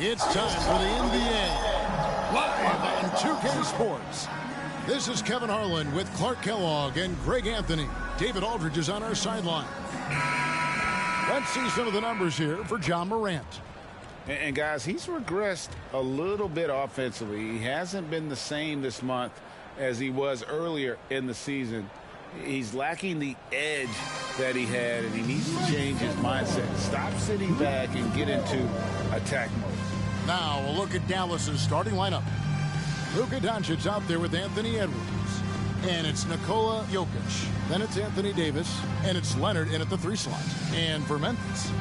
It's time for the NBA, live on 2K Sports. This is Kevin Harlan with Clark Kellogg and Greg Anthony. David Aldridge is on our sideline. Let's see some of the numbers here for John Morant. And guys, he's regressed a little bit offensively. He hasn't been the same this month as he was earlier in the season. He's lacking the edge that he had, and he needs to change his mindset. Stop sitting back and get into attack mode. Now a look at Dallas's starting lineup. Luka Doncic out there with Anthony Edwards. And it's Nikola Jokic. Then it's Anthony Davis. And it's Leonard in at the 3 slot. And for Memphis,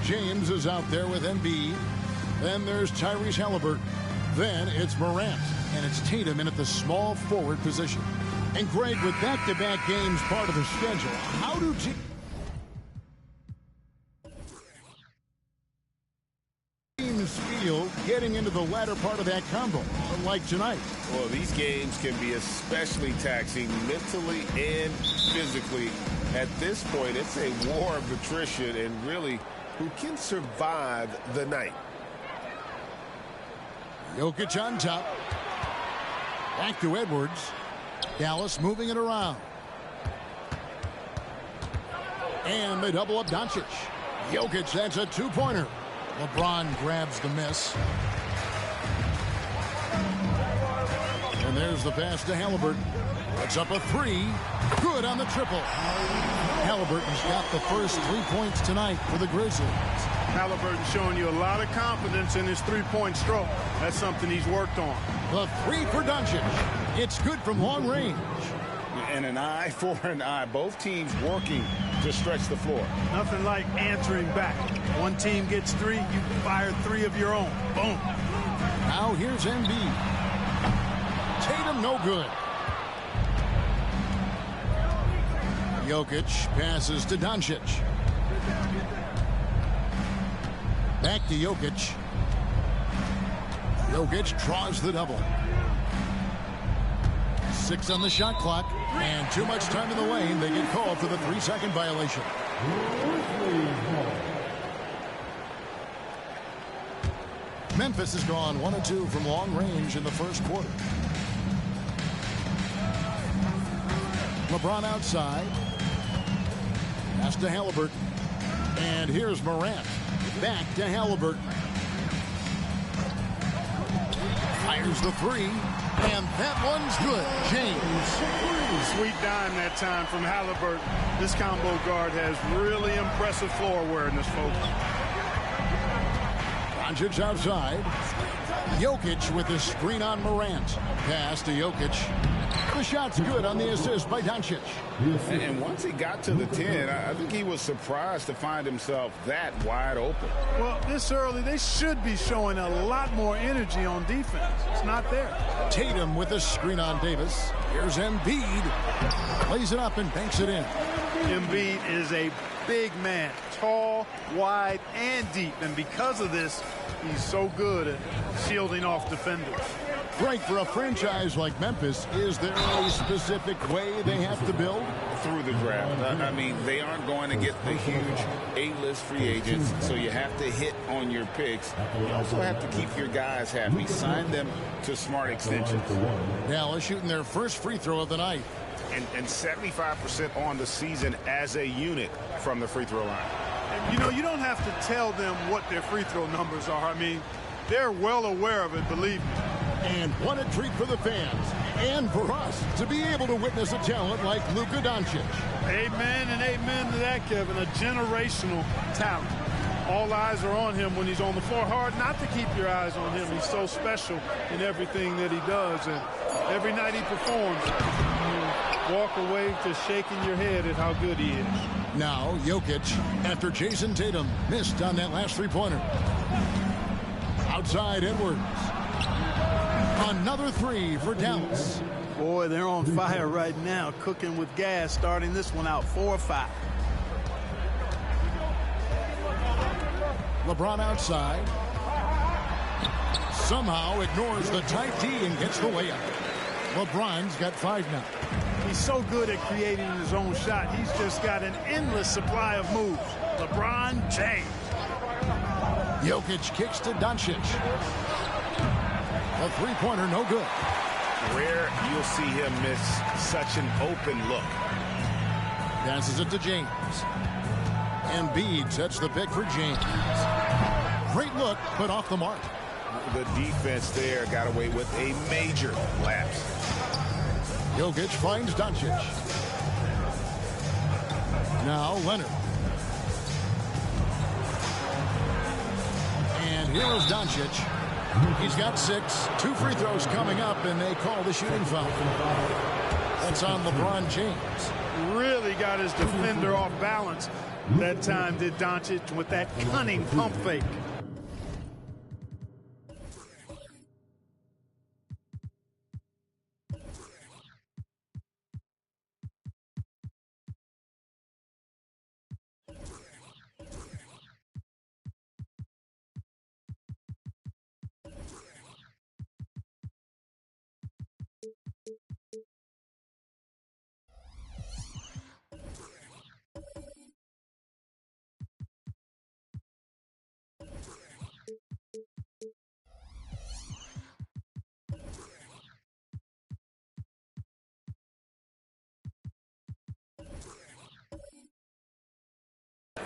James is out there with Embiid. Then there's Tyrese Halliburton. Then it's Morant. And it's Tatum in at the small forward position. And Greg, with back-to-back games part of the schedule, how do teams feel getting into the latter part of that combo, like tonight? Well, these games can be especially taxing mentally and physically. At this point, it's a war of attrition, and really, who can survive the night? Jokic on top. Back to Edwards. Dallas moving it around. And they double up Doncic. Jokic, that's a 2-pointer. LeBron grabs the miss. And there's the pass to Halliburton. Puts up a 3. Good on the triple. Halliburton's got the first 3 points tonight for the Grizzlies. Halliburton showing you a lot of confidence in his three-point stroke. That's something he's worked on. The 3 for Doncic. It's good from long range. And an eye for an eye. Both teams working to stretch the floor. Nothing like answering back. One team gets 3, you fire 3 of your own. Boom. Now here's Embiid. Tatum no good. Jokic passes to Doncic. Back to Jokic. Jokic draws the double. 6 on the shot clock, and too much time in the lane. They get called for the 3-second violation. Memphis has gone 1 of 2 from long range in the first quarter. LeBron outside. Pass to Halliburton. And here's Morant. Back to Halliburton. Fires the 3. And that one's good. James. Sweet dime that time from Halliburton. This combo guard has really impressive floor awareness, folks. Doncic outside. Jokic with the screen on Morant. Pass to Jokic. The shot's good on the assist by Doncic. And once he got to the 10, I think he was surprised to find himself that wide open. Well, this early, they should be showing a lot more energy on defense. It's not there. Tatum with the screen on Davis. Here's Embiid. Lays it up and banks it in. Embiid is a big man. Tall, wide, and deep. And because of this, he's so good at shielding off defenders. Right, for a franchise like Memphis, is there a specific way they have to build? Through the draft. I mean, they aren't going to get the huge A-list free agents, so you have to hit on your picks. You also have to keep your guys happy. Sign them to smart extensions. Dallas shooting their first free throw of the night. And 75% on the season as a unit from the free throw line. And, you know, you don't have to tell them what their free throw numbers are. I mean, they're well aware of it, believe me. And what a treat for the fans and for us to be able to witness a talent like Luka Doncic. Amen and amen to that, Kevin. A generational talent. All eyes are on him when he's on the floor. Hard not to keep your eyes on him. He's so special in everything that he does. And every night he performs, you walk away just shaking your head at how good he is. Now Jokic, after Jason Tatum missed on that last three-pointer. Outside Edwards. Another 3 for Dallas. Boy, they're on fire right now, cooking with gas, starting this one out 4-5. LeBron outside. Somehow ignores the tight D and gets the layup. LeBron's got 5 now. He's so good at creating his own shot. He's just got an endless supply of moves. LeBron James. Jokic kicks to Doncic. A three-pointer, no good. Rare you'll see him miss such an open look. Passes it to James. Embiid sets the pick for James. Great look, but off the mark. The defense there got away with a major lapse. Jokic finds Doncic. Now Leonard. And here is Doncic. He's got 6. 2 free throws coming up, and they call the shooting foul. That's on LeBron James. Really got his defender off balance. That time did Doncic with that cunning pump fake.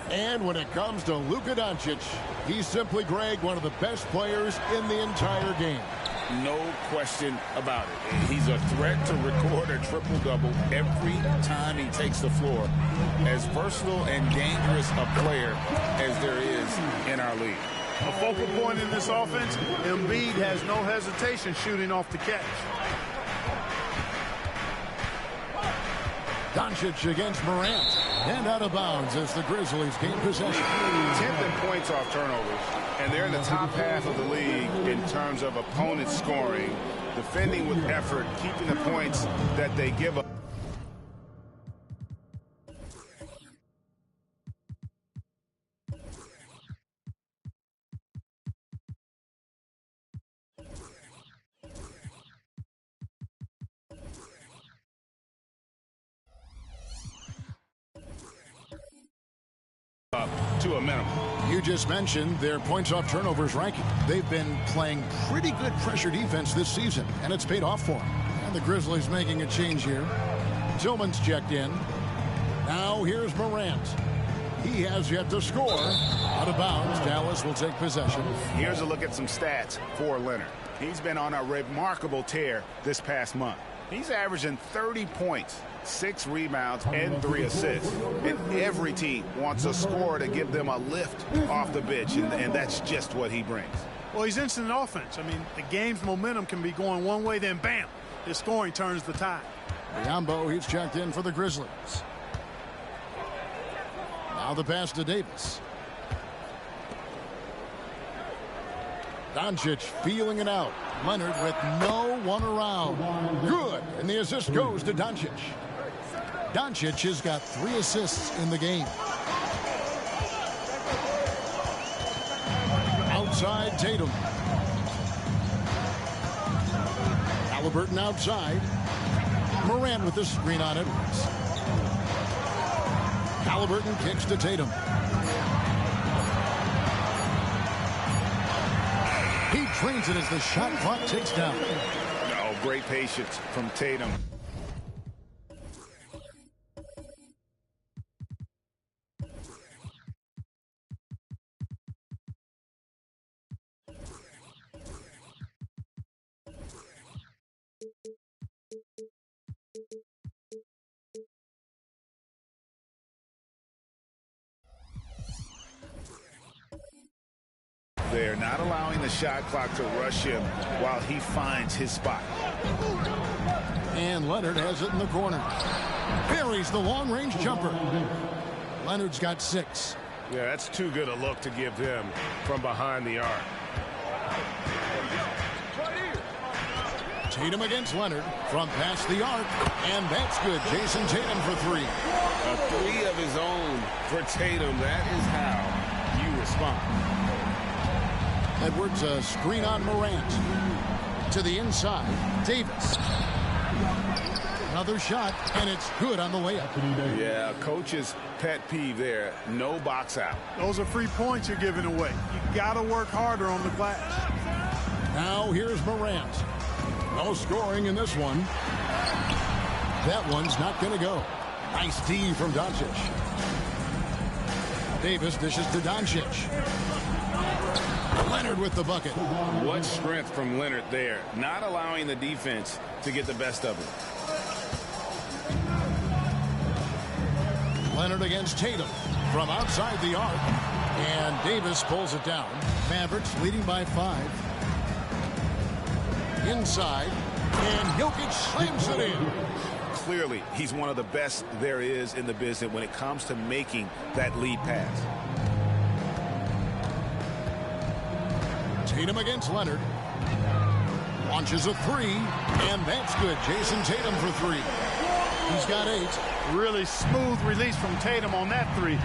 And when it comes to Luka Doncic, he's simply, Greg, one of the best players in the entire game. No question about it. He's a threat to record a triple-double every time he takes the floor. As versatile and dangerous a player as there is in our league. A focal point in this offense, Embiid has no hesitation shooting off the catch. Doncic against Morant. And out of bounds as the Grizzlies gain possession. 10th in points off turnovers. And they're in the top half of the league in terms of opponents scoring, defending with effort, keeping the points that they give up. To a minimum. You just mentioned their points off turnovers ranking. They've been playing pretty good pressure defense this season, and it's paid off for them. And the Grizzlies making a change here. Tillman's checked in. Now here's Morant. He has yet to score. Out of bounds. Dallas will take possession. Here's a look at some stats for Leonard. He's been on a remarkable tear this past month. He's averaging 30 points, 6 rebounds, and 3 assists. And every team wants a scorer to give them a lift off the bench, and that's just what he brings. Well, he's instant offense. I mean, the game's momentum can be going one way, then bam, his scoring turns the tide. Biombo, he's checked in for the Grizzlies. Now the pass to Davis. Doncic feeling it out. Leonard with no one around. Good. And the assist goes to Doncic. Doncic has got 3 assists in the game. Outside Tatum. Halliburton outside. Morant with the screen on Edwards. Halliburton kicks to Tatum. He trains it as the shot clock ticks down. Oh, great patience from Tatum. They're not allowing the shot clock to rush him while he finds his spot. And Leonard has it in the corner. Buries the long-range jumper. Leonard's got 6. Yeah, that's too good a look to give him from behind the arc. Tatum against Leonard from past the arc, and that's good. Jason Tatum for three. A three of his own for Tatum. That is how you respond. Edwards, a screen on Morant. To the inside, Davis. Another shot, and it's good on the layup. Yeah, coach's pet peeve there. No box out. Those are free points you're giving away. You got to work harder on the glass. Now here's Morant. No scoring in this one. That one's not going to go. Nice D from Doncic. Davis dishes to Doncic. Leonard with the bucket. What strength from Leonard there. Not allowing the defense to get the best of him. Leonard against Tatum from outside the arc. And Davis pulls it down. Mavericks leading by 5. Inside. And Jokic slams it in. Clearly, he's one of the best there is in the business when it comes to making that lead pass. Tatum against Leonard. Launches a three, and that's good. Jason Tatum for three. He's got 8. Really smooth release from Tatum on that three.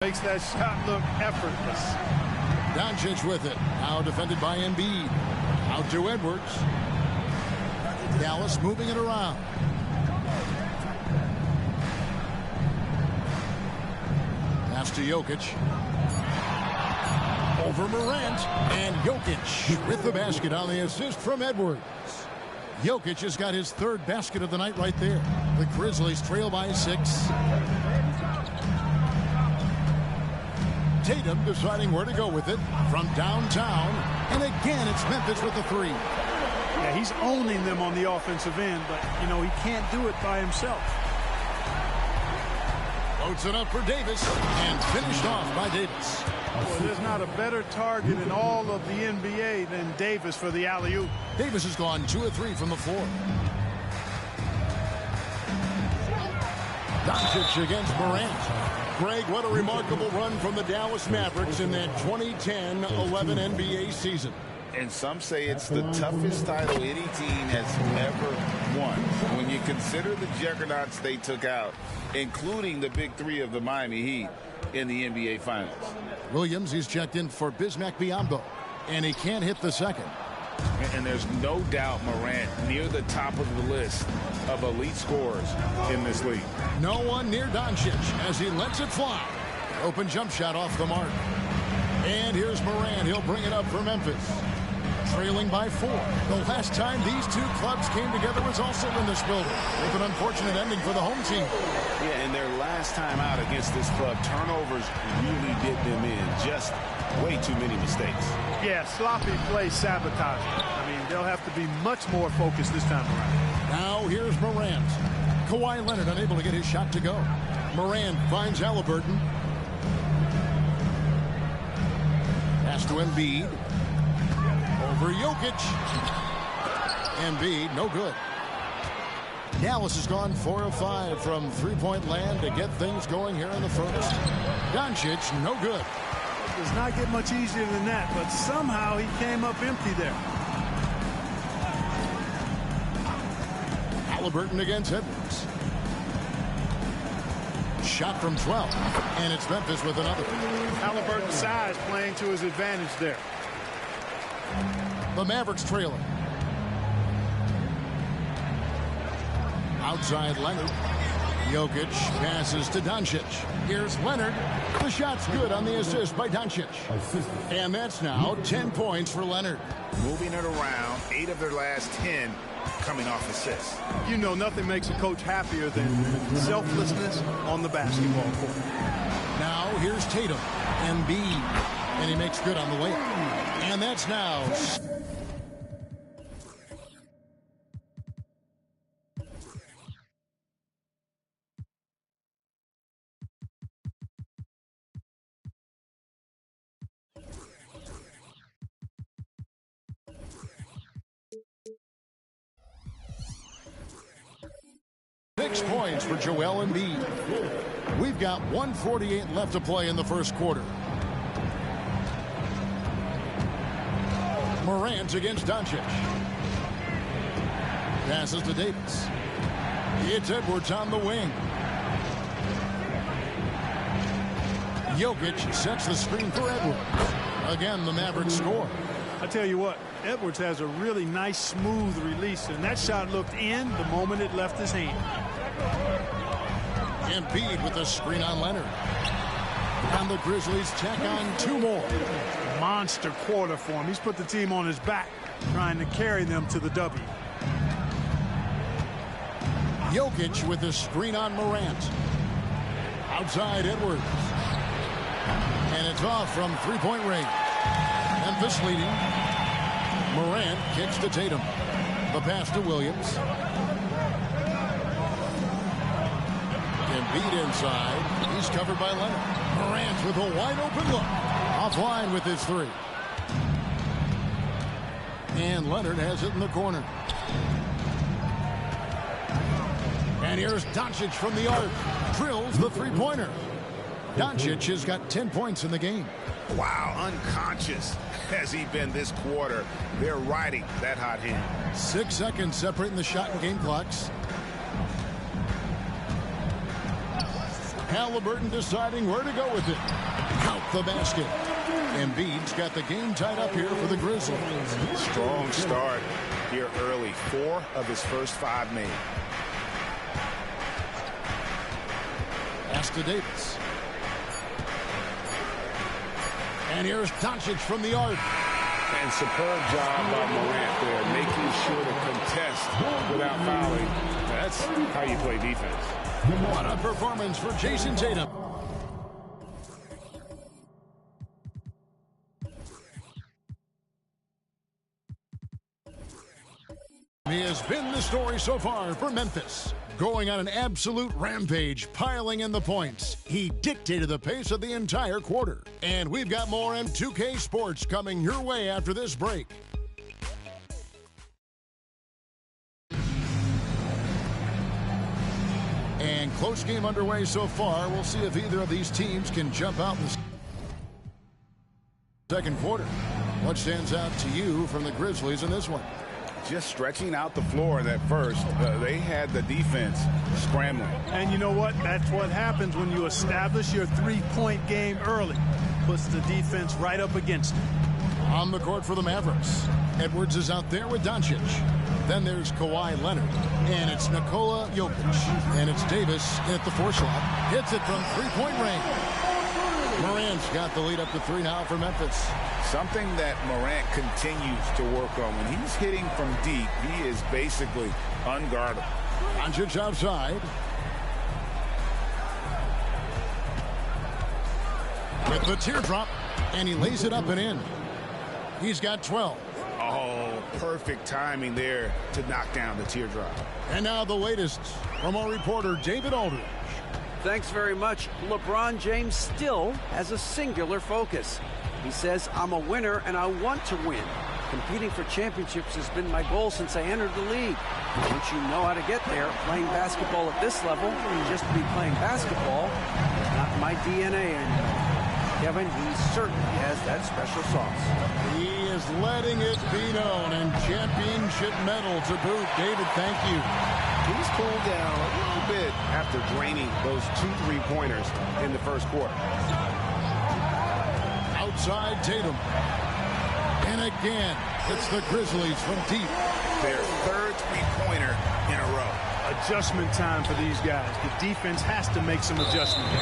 Makes that shot look effortless. Doncic with it. Now defended by Embiid. Out to Edwards. Dallas moving it around. Pass to Jokic. Over Morant. And Jokic with the basket on the assist from Edwards. Jokic has got his 3rd basket of the night right there. The Grizzlies trail by 6. Tatum deciding where to go with it from downtown. And again, it's Memphis with the 3. Yeah, he's owning them on the offensive end, but, you know, he can't do it by himself. Loads it up for Davis and finished off by Davis. Boy, there's not a better target in all of the NBA than Davis for the alley-oop. Davis has gone 2 of 3 from the floor. Doncic against Morant. Greg, what a remarkable run from the Dallas Mavericks in that 2010-11 NBA season. And some say it's the toughest title any team has ever won. When you consider the juggernauts they took out, including the big 3 of the Miami Heat in the NBA Finals. Williams, he's checked in for Bismack Biyombo, and he can't hit the second. And there's no doubt Morant near the top of the list of elite scorers in this league. No one near Doncic as he lets it fly. Open jump shot off the mark. And here's Morant. He'll bring it up for Memphis. Trailing by 4. The last time these two clubs came together was also in this building, with an unfortunate ending for the home team. Yeah, and their last time out against this club, turnovers really did them in. Just way too many mistakes. Yeah, sloppy play sabotage. I mean, they'll have to be much more focused this time around. Now here's Morant. Kawhi Leonard unable to get his shot to go. Morant finds Halliburton. Pass to Embiid. Over Jokic. Embiid, no good. Dallas has gone 4 of 5 from three-point land to get things going here in the first. Doncic, no good. It does not get much easier than that, but somehow he came up empty there. Halliburton against Edwards. Shot from 12, and it's Memphis with another. Halliburton's size playing to his advantage there. The Mavericks trailing. Outside Leonard. Jokic passes to Doncic. Here's Leonard. The shot's good on the assist by Doncic. And that's now 10 points for Leonard. Moving it around, 8 of their last 10 coming off assists. You know, nothing makes a coach happier than selflessness on the basketball court. Now here's Tatum. Embiid. And he makes good on the way. And that's now 6 points for Joel Embiid. We've got 1:48 left to play in the first quarter. Morant against Doncic. Passes to Davis. It's Edwards on the wing. Jokic sets the screen for Edwards. Again, the Mavericks score. I tell you what, Edwards has a really nice, smooth release, and that shot looked in the moment it left his hand. Embiid with the screen on Leonard. And the Grizzlies check on 2 more. Monster quarter for him. He's put the team on his back, trying to carry them to the W. Jokic with the screen on Morant. Outside Edwards. And it's off from 3-point range. Memphis leading. Morant kicks to Tatum. The pass to Williams. Embiid inside. He's covered by Leonard. Morant with a wide open look. Offline with his 3. And Leonard has it in the corner. And here's Doncic from the arc. Drills the 3-pointer. Doncic has got 10 points in the game. Wow, unconscious has he been this quarter. They're riding that hot hand. 6 seconds separating the shot and game clocks. Halliburton deciding where to go with it. Count the basket. Embiid's got the game tied up here for the Grizzlies. Strong start here early. 4 of his first 5 made. Pass to Davis. And here's Doncic from the arc. And superb job by Morant there, making sure to contest without fouling. That's how you play defense. What a performance for Jason Tatum. He has been the story so far for Memphis. Going on an absolute rampage, piling in the points. He dictated the pace of the entire quarter. And we've got more NBA2k Sports coming your way after this break. And close game underway so far. We'll see if either of these teams can jump out in the second quarter. What stands out to you from the Grizzlies in this one? Just stretching out the floor at first. They had the defense scrambling. And you know what? That's what happens when you establish your 3-point game early. Puts the defense right up against it. On the court for the Mavericks. Edwards is out there with Doncic. Then there's Kawhi Leonard. And it's Nikola Jokic. And it's Davis at the 4 slot. Hits it from 3-point range. Morant's got the lead up to 3 now for Memphis. Something that Morant continues to work on. When he's hitting from deep, he is basically unguardable. Doncic outside. With the teardrop. And he lays it up and in. He's got 12. Oh, perfect timing there to knock down the teardrop. And now the latest from our reporter, David Aldridge. Thanks very much. LeBron James still has a singular focus. He says, I'm a winner and I want to win. Competing for championships has been my goal since I entered the league. Once you know how to get there, playing basketball at this level, just to be playing basketball, is not my DNA anymore. Kevin, he certainly has that special sauce. He is letting it be known, and championship medal to boot. David, thank you. He's cooled down a little bit after draining those 2 3-pointers in the first quarter. Outside Tatum. And again, it's the Grizzlies from deep. Their 3rd 3-pointer in a row. Adjustment time for these guys. The defense has to make some adjustments.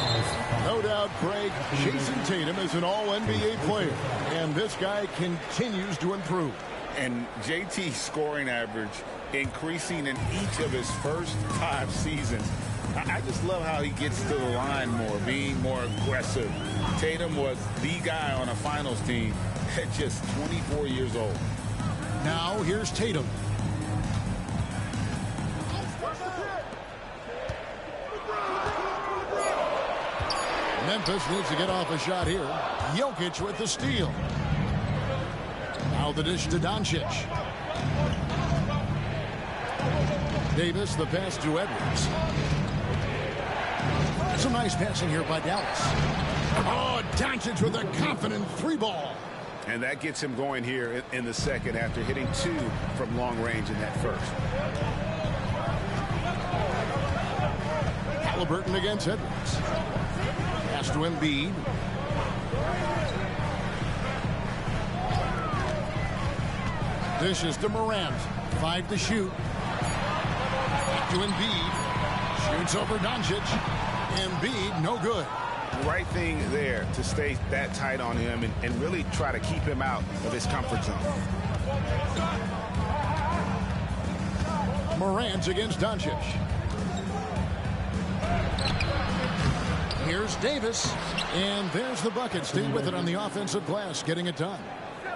No doubt, Craig, Jason Tatum is an all-NBA player, and this guy continues to improve. And JT's scoring average increasing in each of his first 5 seasons. I just love how he gets to the line more, being more aggressive. Tatum was the guy on a finals team at just 24 years old. Now here's Tatum. Memphis needs to get off a shot here. Jokic with the steal. Now the dish to Doncic. Davis, the pass to Edwards. Some nice passing here by Dallas. Oh, Doncic with a confident three ball. And that gets him going here in the second after hitting 2 from long range in that first. Halliburton against Edwards. Pass to Embiid. Dishes to Morant. 5 to shoot. Back to Embiid. Shoots over Doncic. Embiid, no good. Right thing there to stay that tight on him and really try to keep him out of his comfort zone. Morant against Doncic. Here's Davis. And there's the bucket. Stay with it on the offensive glass, getting it done.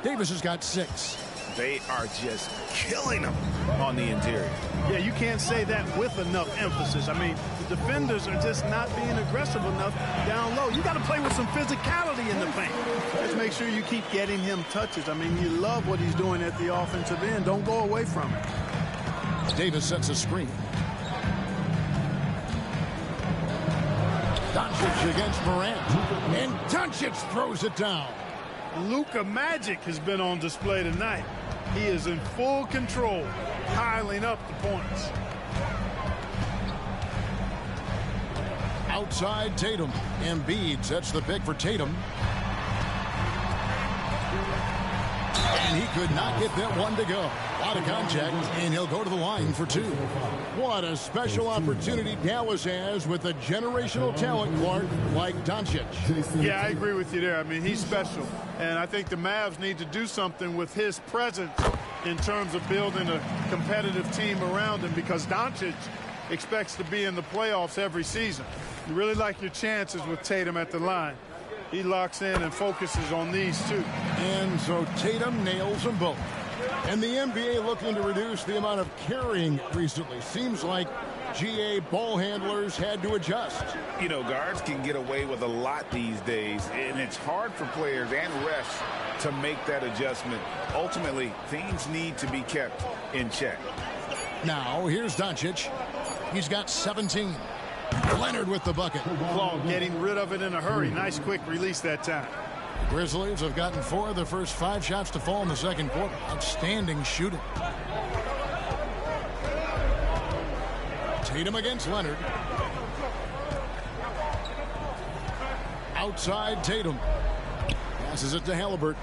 Davis has got 6. They are just killing them on the interior. Yeah, you can't say that with enough emphasis. I mean, the defenders are just not being aggressive enough down low. You got to play with some physicality in the paint. Let's make sure you keep getting him touches. I mean, you love what he's doing at the offensive end. Don't go away from it. Davis sets a screen. Doncic against Morant. And Doncic throws it down. Luka Magic has been on display tonight. He is in full control, piling up the points. Outside Tatum. Embiid sets the pick for Tatum. And he could not get that one to go. A lot of contact, and he'll go to the line for 2. What a special opportunity Dallas has with a generational talent, Clark, like Doncic. Yeah, I agree with you there. I mean, he's special. And I think the Mavs need to do something with his presence in terms of building a competitive team around him, because Doncic expects to be in the playoffs every season. You really like your chances with Tatum at the line. He locks in and focuses on these 2. And so Tatum nails them both. And the NBA looking to reduce the amount of carrying recently. Seems like GA ball handlers had to adjust. You know, guards can get away with a lot these days, and it's hard for players and refs to make that adjustment. Ultimately, things need to be kept in check. Now, here's Doncic. He's got 17. Leonard with the bucket. Claw getting rid of it in a hurry. Nice quick release that time. Grizzlies have gotten 4 of their first 5 shots to fall in the second quarter. Outstanding shooting. Tatum against Leonard. Outside Tatum. Passes it to Halliburton.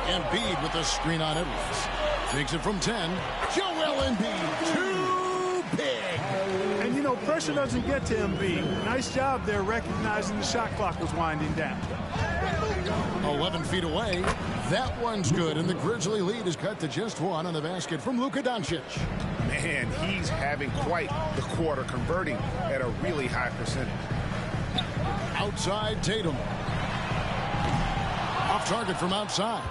Embiid with a screen on Edwards. Takes it from 10. Joel Embiid. 2 big. And, you know, pressure doesn't get to Embiid. Nice job there recognizing the shot clock was winding down. 11 feet away. That one's good, and the Grizzly lead is cut to just 1 on the basket from Luka Doncic. Man, he's having quite the quarter, converting at a really high percentage. Outside Tatum. Off target from outside.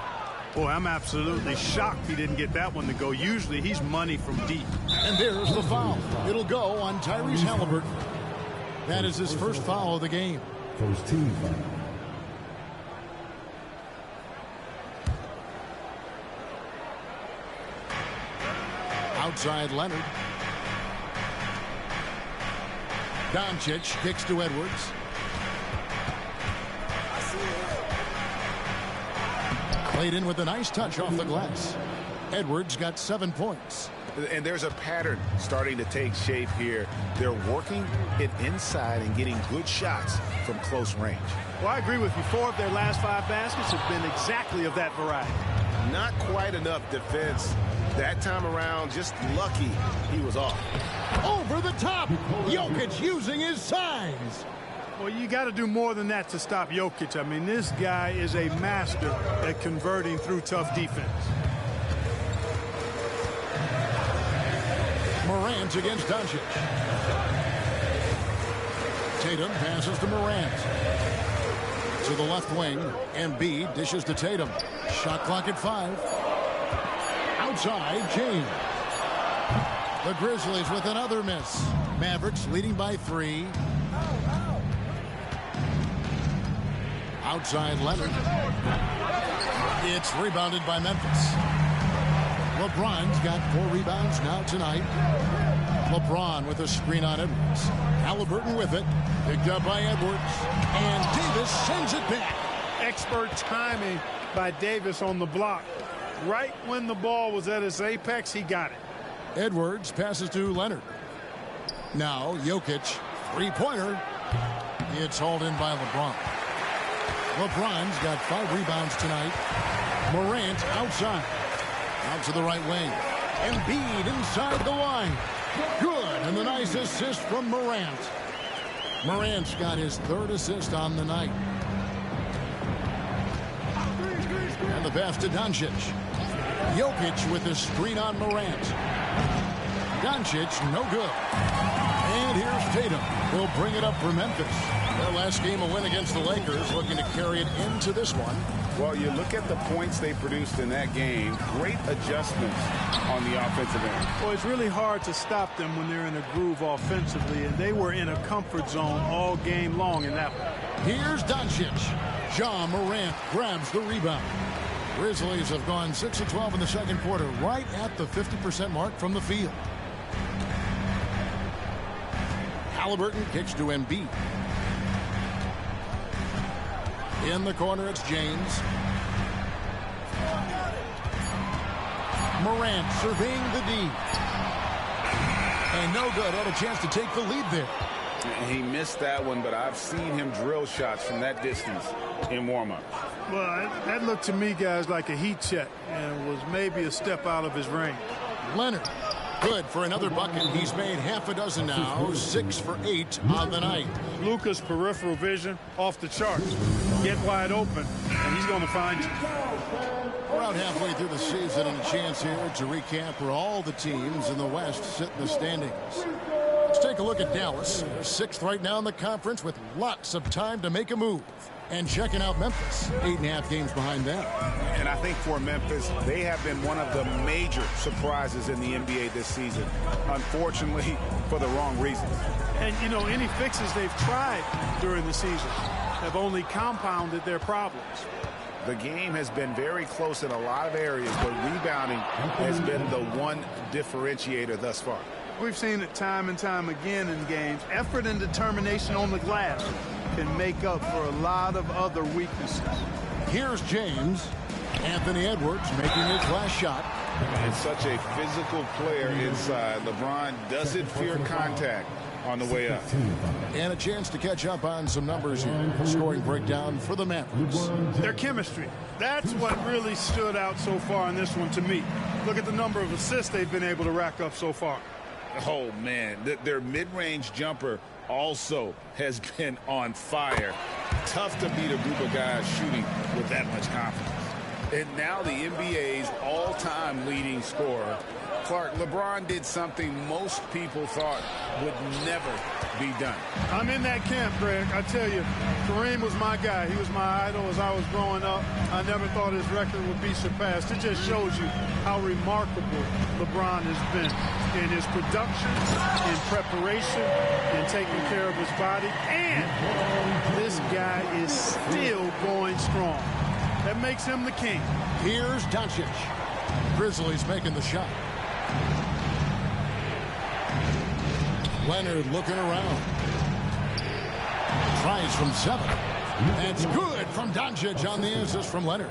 Boy, I'm absolutely shocked he didn't get that one to go. Usually he's money from deep. And there's the foul. It'll go on Tyrese Halliburton. That is his first foul of the game. First team foul. Outside Leonard. Doncic kicks to Edwards. Played in with a nice touch off the glass. Edwards got 7 points. And there's a pattern starting to take shape here. They're working it inside and getting good shots from close range. Well, I agree with you. 4 of their last 5 baskets have been exactly of that variety. Not quite enough defense that time around. Just lucky he was off. Over the top. Jokic using his size. Well, you got to do more than that to stop Jokic. I mean, this guy is a master at converting through tough defense. Morant against Doncic. Tatum passes to Morant. To the left wing. Embiid dishes to Tatum. Shot clock at 5. Outside, James. The Grizzlies with another miss. Mavericks leading by 3. Outside Leonard. It's rebounded by Memphis. LeBron's got 4 rebounds now tonight. LeBron with a screen on Edwards. Halliburton with it. Picked up by Edwards. And Davis sends it back. Expert timing by Davis on the block. Right when the ball was at its apex, he got it. Edwards passes to Leonard. Now Jokic, three-pointer. It's hauled in by LeBron. LeBron's got 5 rebounds tonight. Morant outside. Out to the right wing. Embiid inside the line. Good, and a nice assist from Morant. Morant's got his 3rd assist on the night. And the pass to Doncic. Jokic with a screen on Morant. Doncic, no good. And here's Tatum. He'll bring it up for Memphis. Their last game, a win against the Lakers, looking to carry it into this one. Well, you look at the points they produced in that game. Great adjustments on the offensive end. Well, it's really hard to stop them when they're in a groove offensively, and they were in a comfort zone all game long in that one. Here's Doncic. Ja Morant grabs the rebound. Grizzlies have gone 6 of 12 in the second quarter, right at the 50% mark from the field. Halliburton kicks to Embiid. In the corner, it's James. Morant surveying the D. And no good. Had a chance to take the lead there. He missed that one, but I've seen him drill shots from that distance in warm-up. Well, that looked to me, guys, like a heat check and was maybe a step out of his range. Leonard, good for another bucket. He's made half a dozen now, 6 for 8 on the night. Luka's peripheral vision off the charts. Get wide open, and he's going to find you. Around halfway through the season, and a chance here to recap where all the teams in the West sit in the standings. Let's take a look at Dallas. They're 6th right now in the conference with lots of time to make a move. And checking out Memphis, 8.5 games behind them. And I think for Memphis, they have been one of the major surprises in the NBA this season. Unfortunately, for the wrong reasons. And, you know, any fixes they've tried during the season have only compounded their problems. The game has been very close in a lot of areas, but rebounding has been the one differentiator thus far. We've seen it time and time again in games. Effort and determination on the glass can make up for a lot of other weaknesses. Here's James. Anthony Edwards making his last shot. And such a physical player inside. LeBron doesn't fear contact on the way up. And a chance to catch up on some numbers here. Scoring breakdown for the Mavericks. Their chemistry. That's what really stood out so far in this one to me. Look at the number of assists they've been able to rack up so far. Oh, man. Their mid-range jumper also has been on fire. Tough to beat a group of guys shooting with that much confidence. And now the NBA's all-time leading scorer. Clark, LeBron did something most people thought would never be done. I'm in that camp, Greg. I tell you, Kareem was my guy. He was my idol as I was growing up. I never thought his record would be surpassed. It just shows you how remarkable LeBron has been in his production, in preparation, in taking care of his body. And this guy is still going strong. That makes him the king. Here's Doncic. Grizzlies making the shot. Leonard looking around. Tries from 7. That's good from Doncic on the assist from Leonard.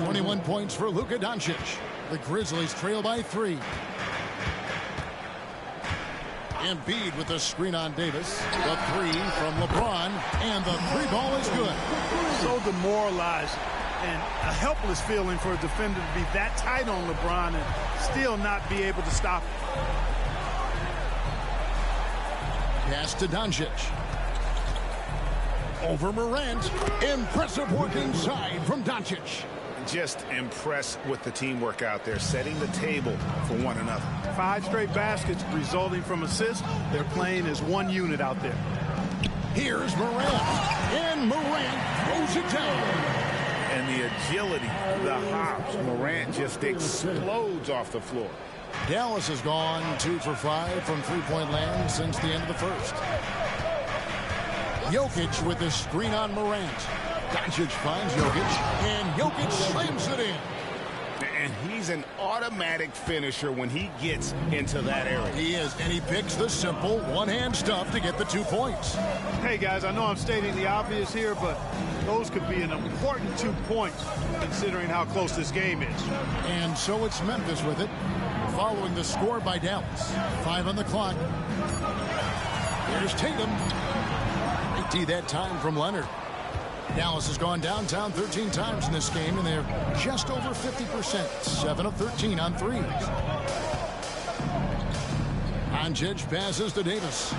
21 points for Luka Doncic. The Grizzlies trail by 3. Embiid with the screen on Davis. The 3 from LeBron. And the 3 ball is good. So demoralizing. And a helpless feeling for a defender to be that tight on LeBron and still not be able to stop him. Pass to Doncic. Over Morant. Impressive work inside from Doncic. Just impressed with the teamwork out there, setting the table for one another. 5 straight baskets resulting from assists. They're playing as one unit out there. Here's Morant. And Morant throws it down. And the agility, the hops. Morant just explodes off the floor. Dallas has gone 2 for 5 from three-point land since the end of the first. Jokic with the screen on Morant. Doncic finds Jokic, and Jokic slams it in. And he's an automatic finisher when he gets into that area. He is, and he picks the simple one-hand stuff to get the 2 points. Hey, guys, I know I'm stating the obvious here, but those could be an important 2 points considering how close this game is. And so it's Memphis with it, following the score by Dallas. 5 on the clock. Here's Tatum. They that time from Leonard. Dallas has gone downtown 13 times in this game, and they're just over 50%. 7 of 13 on threes. Doncic passes to Davis.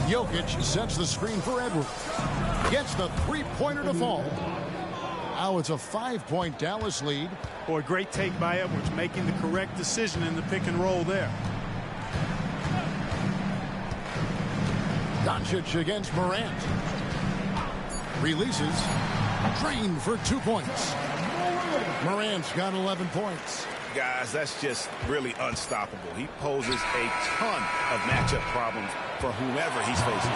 Jokic sets the screen for Edwards. Gets the three-pointer to fall. Now it's a 5-point Dallas lead. Boy, great take by Edwards, making the correct decision in the pick and roll there. Doncic against Morant. Releases. Drained for 2 points. Morant's got 11 points. Guys, that's just really unstoppable. He poses a ton of matchup problems for whomever he's facing.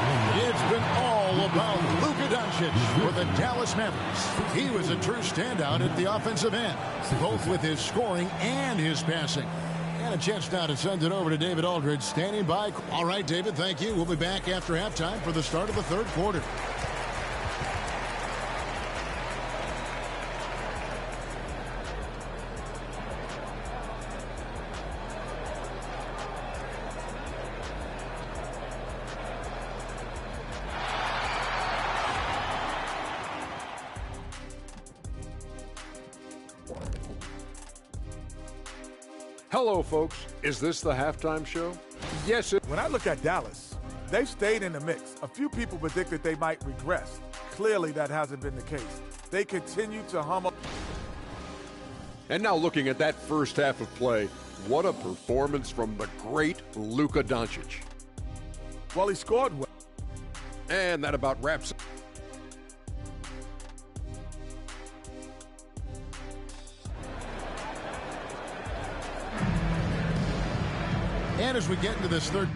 It's been all about Luka Doncic for the Dallas Mavericks. He was a true standout at the offensive end, both with his scoring and his passing. And a chance now to send it over to David Aldridge standing by. All right, David, thank you. We'll be back after halftime for the start of the third quarter. Hello, folks. Is this the halftime show? Yes. When I look at Dallas, they've stayed in the mix. A few people predicted they might regress. Clearly, that hasn't been the case. They continue to hum up. And now looking at that first half of play, what a performance from the great Luka Doncic. Well, he scored well. And that about wraps it. And as we get into this third...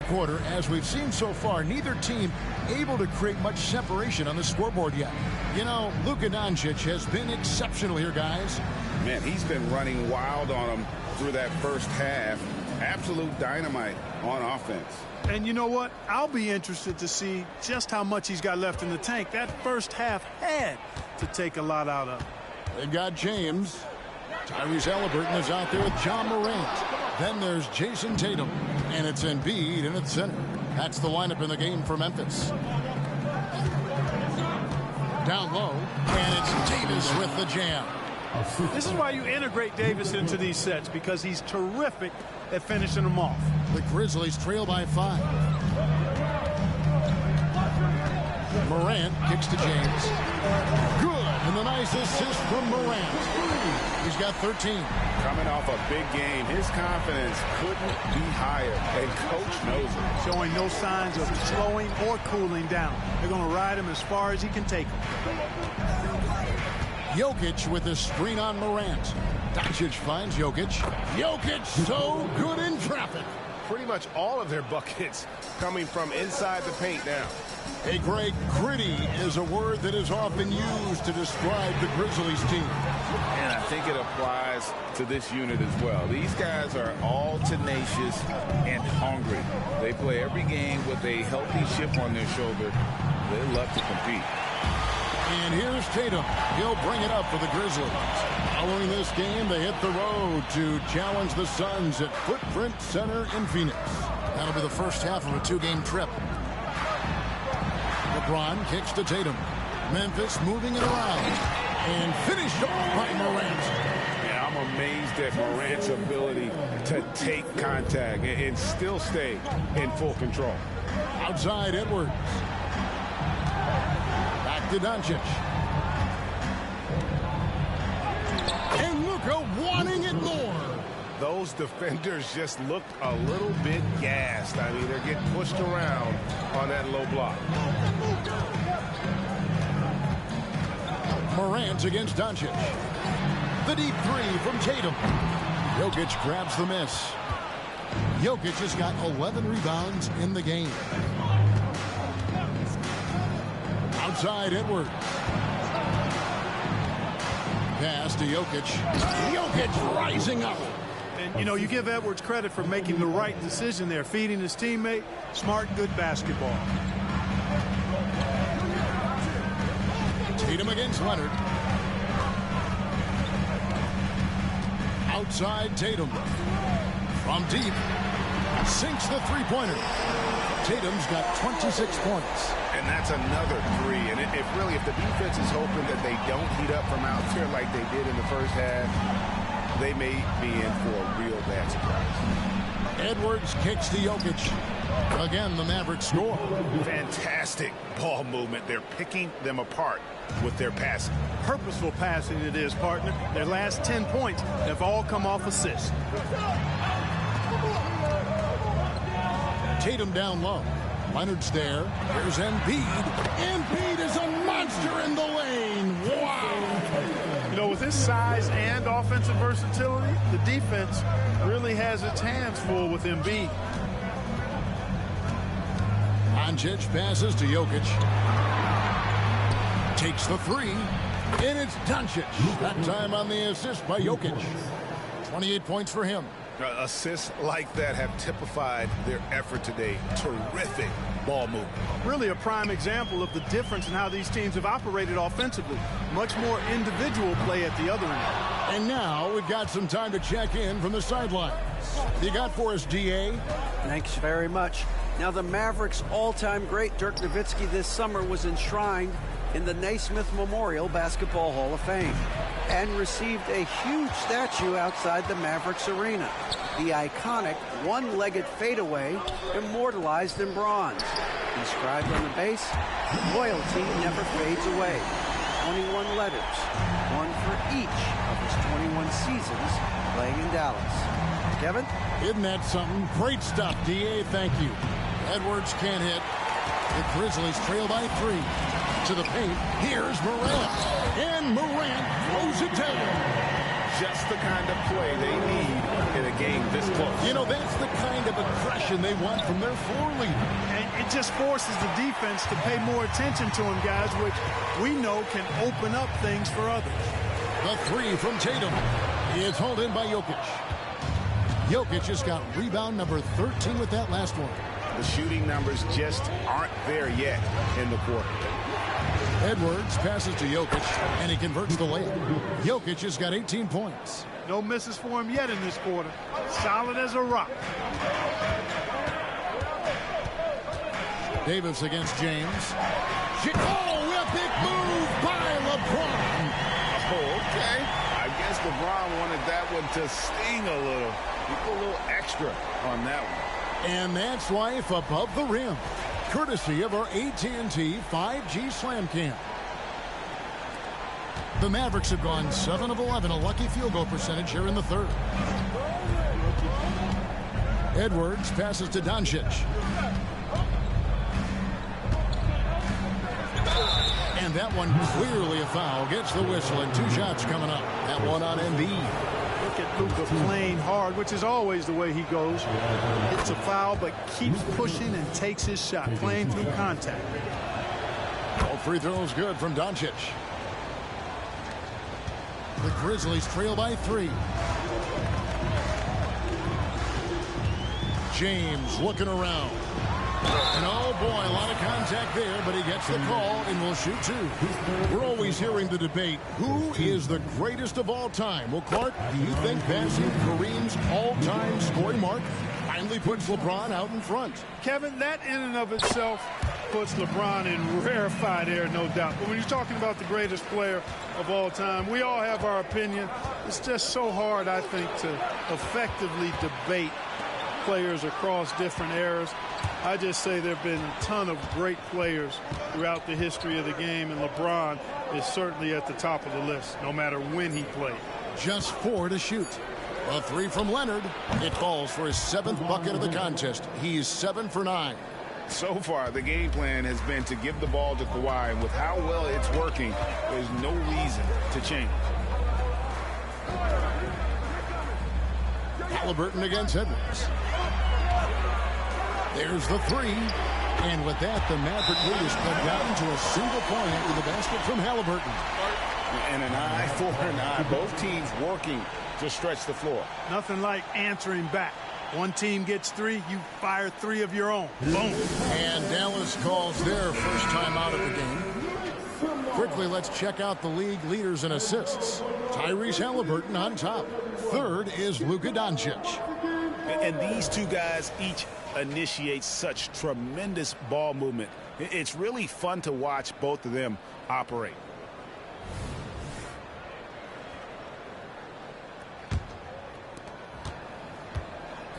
quarter, as we've seen so far, neither team able to create much separation on the scoreboard yet. You know, Luka Doncic has been exceptional here, guys. Man, he's been running wild on them through that first half. Absolute dynamite on offense. And you know what? I'll be interested to see just how much he's got left in the tank. That first half had to take a lot out of him. They've got James. Tyrese Halliburton is out there with John Morant. Then there's Jason Tatum. And it's Embiid in its center. That's the lineup in the game for Memphis. Down low. And it's Davis with the jam. This is why you integrate Davis into these sets, because he's terrific at finishing them off. The Grizzlies trail by 5. Morant kicks to James. Good. And the nice assist from Morant. He's got 13. Coming off a big game, his confidence couldn't be higher. And coach knows it. Showing no signs of slowing or cooling down. They're going to ride him as far as he can take him. Jokic with a screen on Morant. Doncic finds Jokic. Jokic so good in traffic. Pretty much all of their buckets coming from inside the paint now. Hey, Greg, gritty is a word that is often used to describe the Grizzlies team. And I think it applies to this unit as well. These guys are all tenacious and hungry. They play every game with a healthy chip on their shoulder. They love to compete. And here's Tatum. He'll bring it up for the Grizzlies. Following this game, they hit the road to challenge the Suns at Footprint Center in Phoenix. That'll be the first half of a 2-game trip. LeBron kicks to Tatum. Memphis moving it around. And finished off by Morant. Yeah, I'm amazed at Morant's ability to take contact and still stay in full control. Outside Edwards. Back to Doncic. And Luka wanting it more. Those those defenders just looked a little bit gassed. I mean, they're getting pushed around on that low block. Morant against Doncic. The deep three from Tatum. Jokic grabs the miss. Jokic has got 11 rebounds in the game. Outside Edwards. Pass to Jokic. Jokic rising up. And, you know, you give Edwards credit for making the right decision there, feeding his teammate. Smart, good basketball. Tatum against Leonard. Outside Tatum. From deep. Sinks the three-pointer. Tatum's got 26 points. And that's another three. And if the defense is hoping that they don't heat up from out there like they did in the first half, they may be in for a real bad surprise. Edwards kicks to Jokic. Again, the Mavericks score. Fantastic ball movement. They're picking them apart with their passing. Purposeful passing it is, partner. Their last 10 points have all come off assists. Tatum down low. Leonard's there. Here's Embiid. Embiid is a monster in the lane. Wow. You know, with his size and offensive versatility, the defense really has its hands full with Embiid. Doncic passes to Jokic. Takes the three. And it's Doncic. That time on the assist by Jokic. 28 points for him. Assists like that have typified their effort today. Terrific ball movement. Really a prime example of the difference in how these teams have operated offensively. Much more individual play at the other end. And now we've got some time to check in from the sidelines. You got for us, DA? Thanks very much. Now, the Mavericks' all-time great Dirk Nowitzki this summer was enshrined in the Naismith Memorial Basketball Hall of Fame and received a huge statue outside the Mavericks arena. The iconic one-legged fadeaway immortalized in bronze. Inscribed on the base, loyalty never fades away. 21 letters, one for each of his 21 seasons playing in Dallas. Kevin? Isn't that something? Great stuff, DA. Thank you. Edwards can't hit. The Grizzlies trail by 3. To the paint. Here's Morant. And Morant throws it down. Just the kind of play they need in a game this close. You know, that's the kind of aggression they want from their floor leader. And it just forces the defense to pay more attention to him, guys, which we know can open up things for others. The three from Tatum. It's hauled in by Jokic. Jokic just got rebound number 13 with that last one. The shooting numbers just aren't there yet in the quarter. Edwards passes to Jokic, and he converts the layup. Jokic has got 18 points. No misses for him yet in this quarter. Solid as a rock. Davis against James. Oh, a big move by LeBron. Oh, okay. I guess LeBron wanted that one to sting a little. He put a little extra on that one. And that's life above the rim. Courtesy of our AT&T 5G Slam Cam. The Mavericks have gone 7 of 11, a lucky field goal percentage here in the third. Edwards passes to Doncic. And that one clearly a foul. Gets the whistle and 2 shots coming up. That one on Embiid. Look at Luka playing hard, which is always the way he goes. It's a foul, but keeps pushing and takes his shot, playing through contact. All free throws good from Doncic. The Grizzlies trail by 3. James looking around. And oh boy, a lot of contact there, but he gets the call and will shoot 2. We're always hearing the debate, who is the greatest of all time? Well, Clark, do you think passing Kareem's all-time scoring mark finally puts LeBron out in front? Kevin, that in and of itself puts LeBron in rarefied air, no doubt. But when you're talking about the greatest player of all time, we all have our opinion. It's just so hard, I think, to effectively debate players across different eras. I just say there have been a ton of great players throughout the history of the game, and LeBron is certainly at the top of the list, no matter when he played. Just 4 to shoot. A three from Leonard. It falls for his 7th bucket of the contest. He's 7 for 9. So far, the game plan has been to give the ball to Kawhi, and with how well it's working, there's no reason to change. Halliburton against Edwards. There's the three. And with that, the Maverick lead is cut down to a single point with a basket from Halliburton. And an eye for an eye. Both teams working to stretch the floor. Nothing like answering back. One team gets 3, you fire 3 of your own. Boom. And Dallas calls their first time out of the game. Quickly, let's check out the league leaders in assists. Tyrese Halliburton on top. 3rd is Luka Doncic. And these two guys each initiate such tremendous ball movement. It's really fun to watch both of them operate.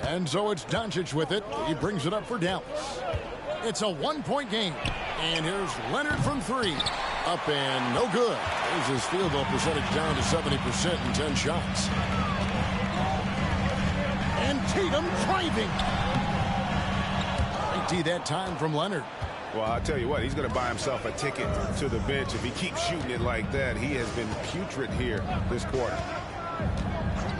And so it's Doncic with it. He brings it up for Dallas. It's a 1-point game. And here's Leonard from 3. Up and no good. There's his field goal percentage down to 70% in 10 shots. And Tatum driving. Great that time from Leonard. Well, I'll tell you what, he's going to buy himself a ticket to the bench. If he keeps shooting it like that, he has been putrid here this quarter.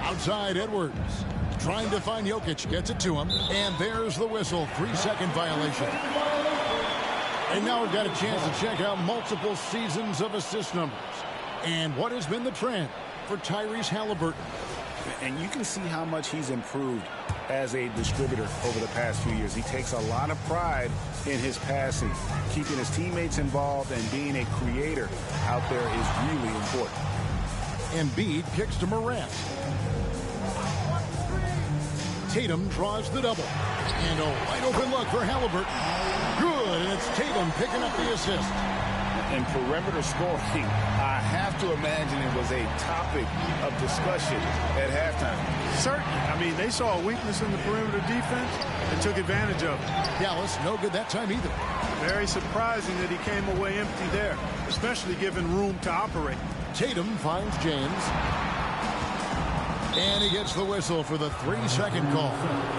Outside Edwards. Trying to find Jokic. Gets it to him. And there's the whistle. 3-second violation. And now we've got a chance to check out multiple seasons of assist numbers. And what has been the trend for Tyrese Halliburton? And you can see how much he's improved as a distributor over the past few years. He takes a lot of pride in his passing. Keeping his teammates involved and being a creator out there is really important. Embiid kicks to Morant. Tatum draws the double. And a wide open look for Halliburton. Good, and it's Tatum picking up the assist. And perimeter scoring, I have to imagine it was a topic of discussion at halftime. Certainly. I mean, they saw a weakness in the perimeter defense and took advantage of it. Dallas, no good that time either. Very surprising that he came away empty there, especially given room to operate. Tatum finds James. And he gets the whistle for the 3-second call.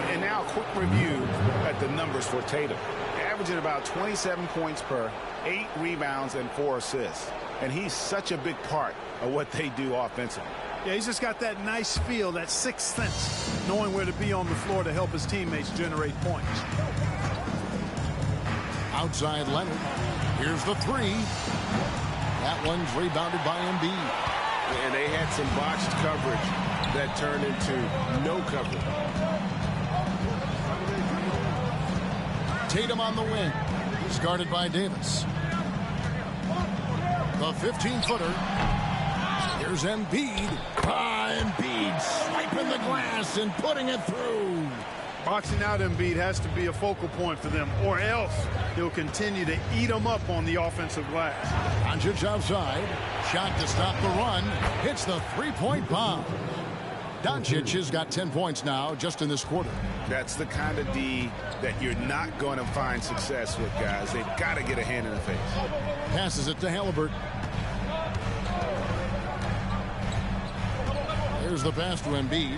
And now a quick review at the numbers for Tatum. Averaging about 27 points per, 8 rebounds and 4 assists. And he's such a big part of what they do offensively. Yeah, he's just got that nice feel, that sixth sense, knowing where to be on the floor to help his teammates generate points. Outside Leonard. Here's the 3. That one's rebounded by Embiid. And they had some botched coverage that turned into no coverage. Tatum on the wing. He's guarded by Davis. The 15-footer. Here's Embiid. Embiid swiping the glass and putting it through. Boxing out Embiid has to be a focal point for them, or else he'll continue to eat them up on the offensive glass. Doncic outside. Shot to stop the run. Hits the three-point bomb. Doncic has got 10 points now just in this quarter. That's the kind of D that you're not going to find success with, guys. They've got to get a hand in the face. Passes it to Halliburton. Here's the pass to Embiid.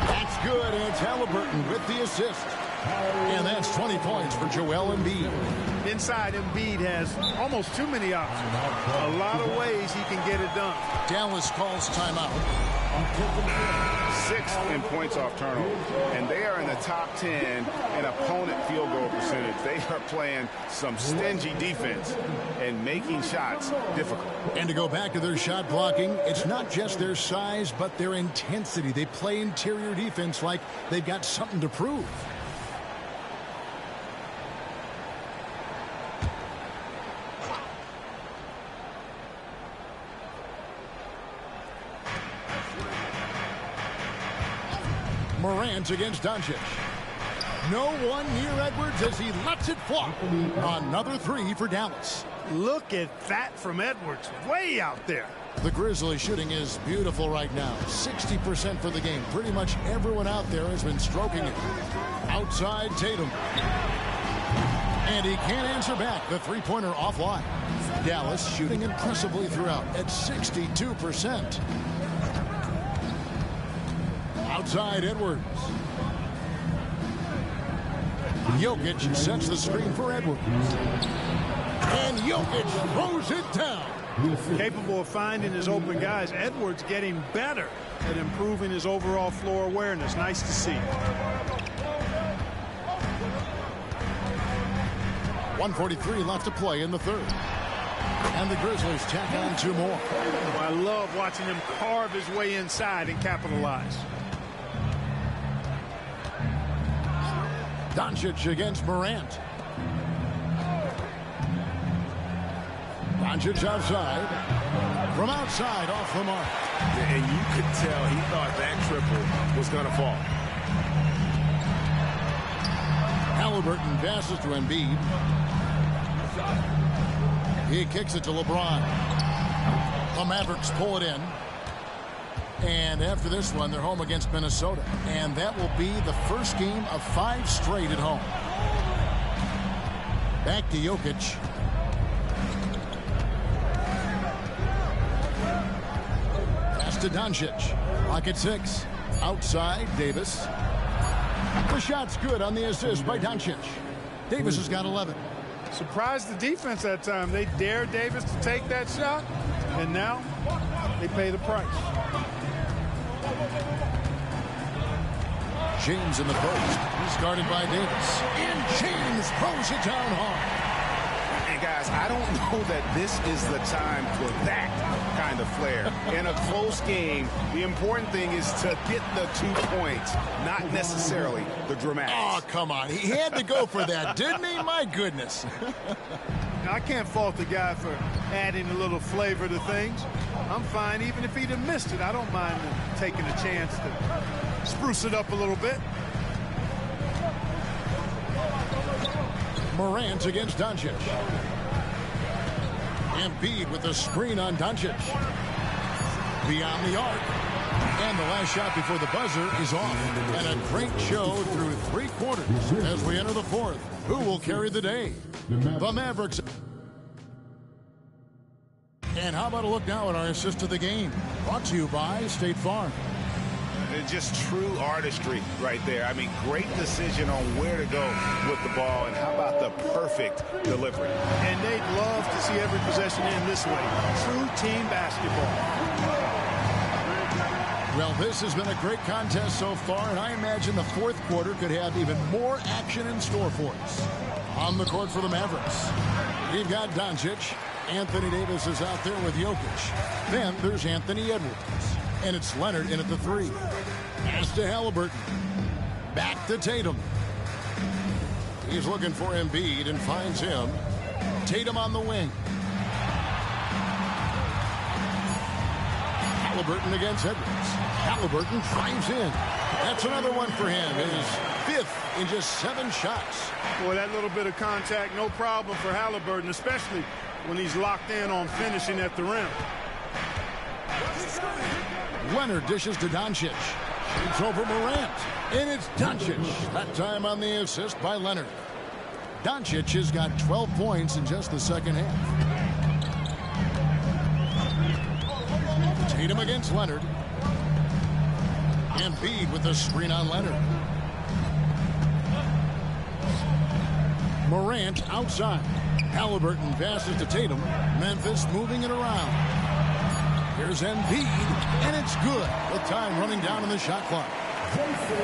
That's good, and it's Halliburton with the assist. And that's 20 points for Joel Embiid. Inside, Embiid has almost too many options. A lot of ways he can get it done. Dallas calls timeout. 6th in points off turnovers. And they are in the top 10 in opponent field goal percentage. They are playing some stingy defense and making shots difficult. And to go back to their shot blocking, it's not just their size, but their intensity. They play interior defense like they've got something to prove. Morant against Doncic. No one near Edwards as he lets it flop. Another 3 for Dallas. Look at that from Edwards, way out there. The Grizzlies shooting is beautiful right now. 60% for the game. Pretty much everyone out there has been stroking it. Outside Tatum. And he can't answer back. The three-pointer offline. Dallas shooting impressively throughout at 62%. Outside Edwards. Jokic sets the screen for Edwards. And Jokic throws it down. Capable of finding his open guys. Edwards getting better at improving his overall floor awareness. Nice to see. 1:43 left to play in the third. And the Grizzlies tack on 2 more. I love watching him carve his way inside and capitalize. Doncic against Morant. Doncic outside. From outside, off the mark. And you could tell he thought that triple was going to fall. Halliburton passes to Embiid. He kicks it to LeBron. The Mavericks pull it in. And after this one, they're home against Minnesota. And that will be the first game of 5 straight at home. Back to Jokic. Pass to Doncic. Clock at 6. Outside, Davis. The shot's good on the assist by Doncic. Davis has got 11. Surprised the defense that time. They dared Davis to take that shot, and now they pay the price. James in the post. He's guarded by Davis. And James throws it down hard. And guys, I don't know that this is the time for that kind of flair. In a close game, the important thing is to get the 2 points, not necessarily the dramatics. Oh, come on. He had to go for that, didn't he? My goodness. Now, I can't fault the guy for adding a little flavor to things. I'm fine even if he'd have missed it. I don't mind taking a chance to spruce it up a little bit. Morant against Doncic. Embiid with the screen on Doncic. Beyond the arc. And the last shot before the buzzer is off. And a great show through 3 quarters as we enter the 4th. Who will carry the day? The Mavericks. And how about a look now at our assist of the game? Brought to you by State Farm. It's just true artistry right there. I mean, great decision on where to go with the ball, and how about the perfect delivery. And they'd love to see every possession end this way. True team basketball. Well, this has been a great contest so far, and I imagine the 4th quarter could have even more action in store for us. On the court for the Mavericks, we've got Doncic. Anthony Davis is out there with Jokic. Then there's Anthony Edwards. And it's Leonard in at the 3. Pass to Halliburton. Back to Tatum. He's looking for Embiid and finds him. Tatum on the wing. Halliburton against Edwards. Halliburton drives in. That's another one for him. His 5th in just 7 shots. Boy, that little bit of contact, no problem for Halliburton, especially when he's locked in on finishing at the rim. Leonard dishes to Doncic. Shoots over Morant. And it's Doncic. That time on the assist by Leonard. Doncic has got 12 points in just the second half. Tatum against Leonard. Embiid with the screen on Leonard. Morant outside. Halliburton passes to Tatum. Memphis moving it around. Here's Embiid, and it's good. With time running down on the shot clock.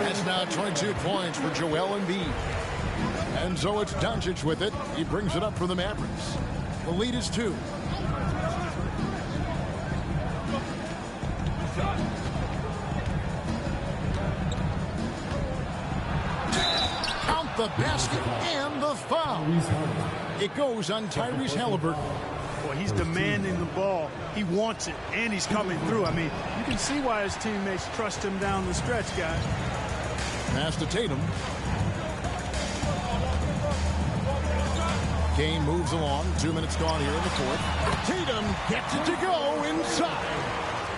That's now 22 points for Joel Embiid. And so it's Doncic with it. He brings it up for the Mavericks. The lead is 2. Count the basket and the foul. It goes on Tyrese Halliburton. Boy, he's demanding the ball. He wants it, and he's coming through. I mean, you can see why his teammates trust him down the stretch, guys. Pass to Tatum. Game moves along. 2 minutes gone here in the 4th. Tatum gets it to go inside.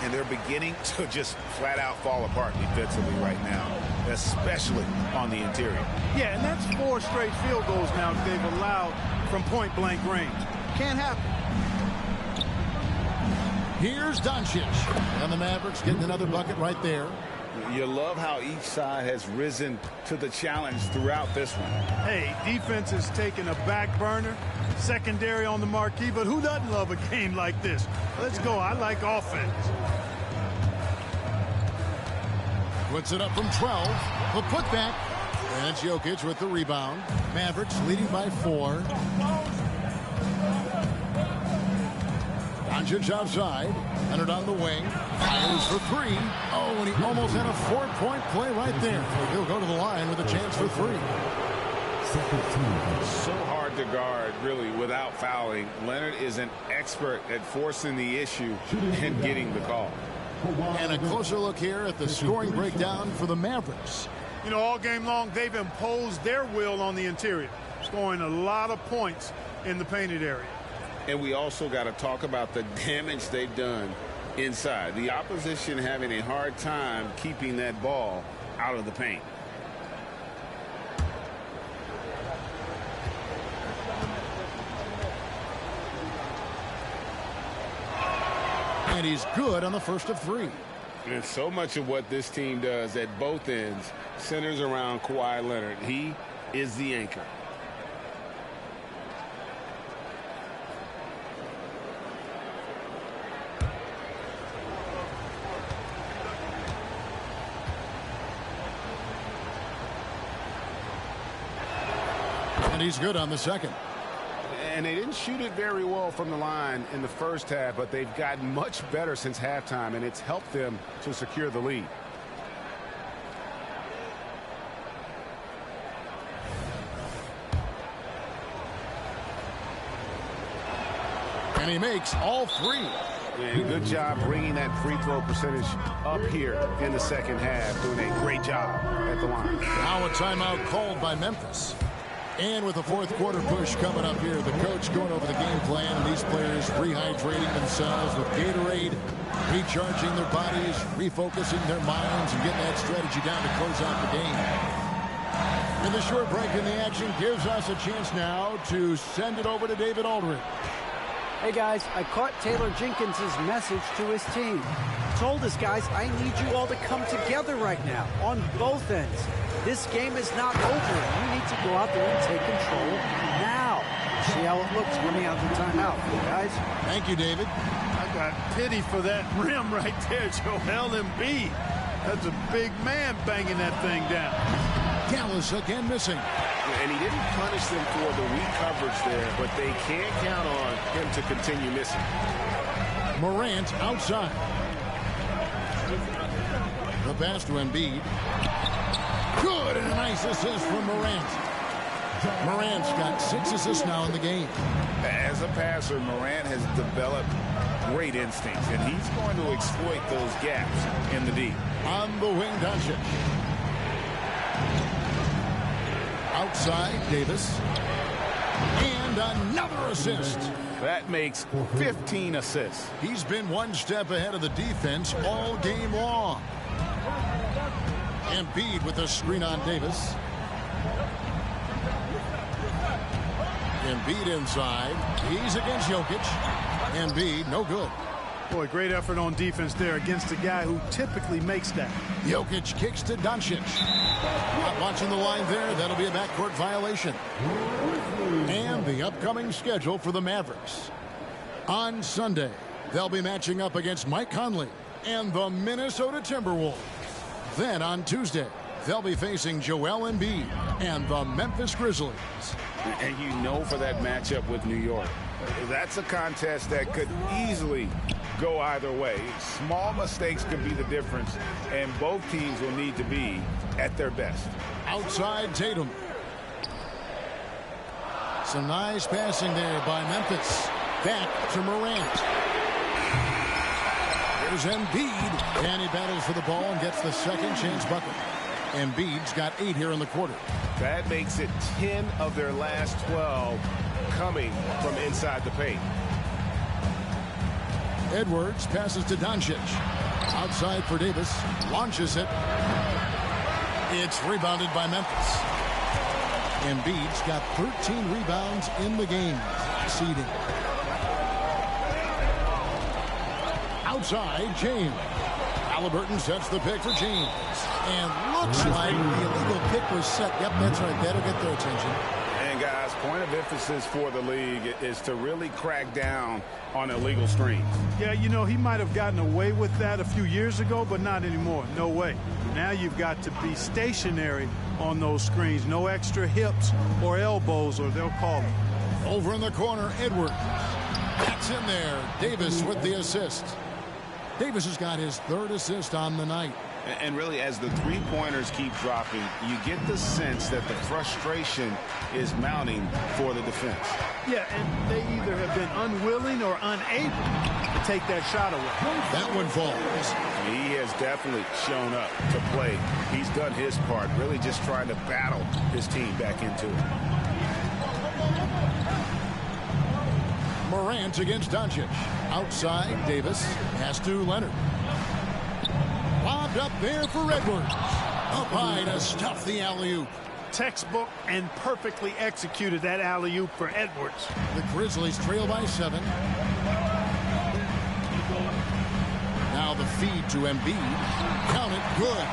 And they're beginning to just flat out fall apart defensively right now, especially on the interior. Yeah, and that's 4 straight field goals now they've allowed from point-blank range. Can't happen. Here's Doncic. And the Mavericks getting another bucket right there. You love how each side has risen to the challenge throughout this one. Hey, defense is taking a back burner, secondary on the marquee, but who doesn't love a game like this? Let's go. I like offense. Puts it up from 12. The putback. And it's Jokic with the rebound. Mavericks leading by 4. Doncic outside. Leonard on the wing. Fires for 3. Oh, and he almost had a 4-point play right there. He'll go to the line with a chance for 3. So hard to guard, really, without fouling. Leonard is an expert at forcing the issue and getting the call. And a closer look here at the scoring breakdown for the Mavericks. You know, all game long, they've imposed their will on the interior, scoring a lot of points in the painted area. And we also got to talk about the damage they've done inside. The opposition having a hard time keeping that ball out of the paint. And he's good on the first of 3. And so much of what this team does at both ends centers around Kawhi Leonard. He is the anchor. And he's good on the second. And they didn't shoot it very well from the line in the first half, but they've gotten much better since halftime, and it's helped them to secure the lead. And he makes all 3. And good job bringing that free throw percentage up here in the second half, doing a great job at the line. Now a timeout called by Memphis. And with a fourth quarter push coming up here, the coach going over the game plan, and these players rehydrating themselves with Gatorade, recharging their bodies, refocusing their minds, and getting that strategy down to close out the game. And the short break in the action gives us a chance now to send it over to David Aldridge. Hey guys, I caught Taylor Jenkins' message to his team. Told us, guys, I need you all to come together right now on both ends. This game is not over. You need to go out there and take control now. See how it looks coming out of the timeout, guys. Thank you, David. I got pity for that rim right there, Joel Embiid. That's a big man banging that thing down. Dallas again missing. And he didn't punish them for the weak coverage there, but they can't count on him to continue missing. Morant outside. The pass to Embiid. Good, and a nice assist from Morant. Morant's got 6 assists now in the game. As a passer, Morant has developed great instincts, and he's going to exploit those gaps in the D. On the wing, Doncic. Outside, Davis. And another assist. That makes 15 assists. He's been one step ahead of the defense all game long. Embiid with a screen on Davis. Embiid inside. He's against Jokic. Embiid, no good. Boy, great effort on defense there against a guy who typically makes that. Jokic kicks to Doncic. Not watching the line there. That'll be a backcourt violation. And the upcoming schedule for the Mavericks. On Sunday, they'll be matching up against Mike Conley and the Minnesota Timberwolves. Then on Tuesday, they'll be facing Joel Embiid and the Memphis Grizzlies. And you know, for that matchup with New York, that's a contest that could easily go either way. Small mistakes could be the difference, and both teams will need to be at their best. Outside Tatum. Some nice passing there by Memphis. Back to Morant. Here's Embiid, and he battles for the ball and gets the second chance bucket. Embiid's got 8 here in the quarter. That makes it 10 of their last 12 coming from inside the paint. Edwards passes to Doncic. Outside for Davis. Launches it. It's rebounded by Memphis. Embiid's got 13 rebounds in the game. Seeding. Outside, James. Halliburton sets the pick for James. And looks like the illegal pick was set. Yep, that's right. That'll get their attention. And guys, point of emphasis for the league is to really crack down on illegal screens. Yeah, you know, he might have gotten away with that a few years ago, but not anymore. No way. Now you've got to be stationary on those screens. No extra hips or elbows, or they'll call it. Over in the corner, Edwards. That's in there. Davis with the assist. Davis has got his 3rd assist on the night. And really, as the three-pointers keep dropping, you get the sense that the frustration is mounting for the defense. Yeah, and they either have been unwilling or unable to take that shot away. That one falls. He has definitely shown up to play. He's done his part, really just trying to battle his team back into it. Morant against Doncic. Outside, Davis. Pass to Leonard. Bobbed up there for Edwards. Up high to stuff the alley-oop. Textbook and perfectly executed that alley-oop for Edwards. The Grizzlies trail by 7. Now the feed to Embiid. Count it, good.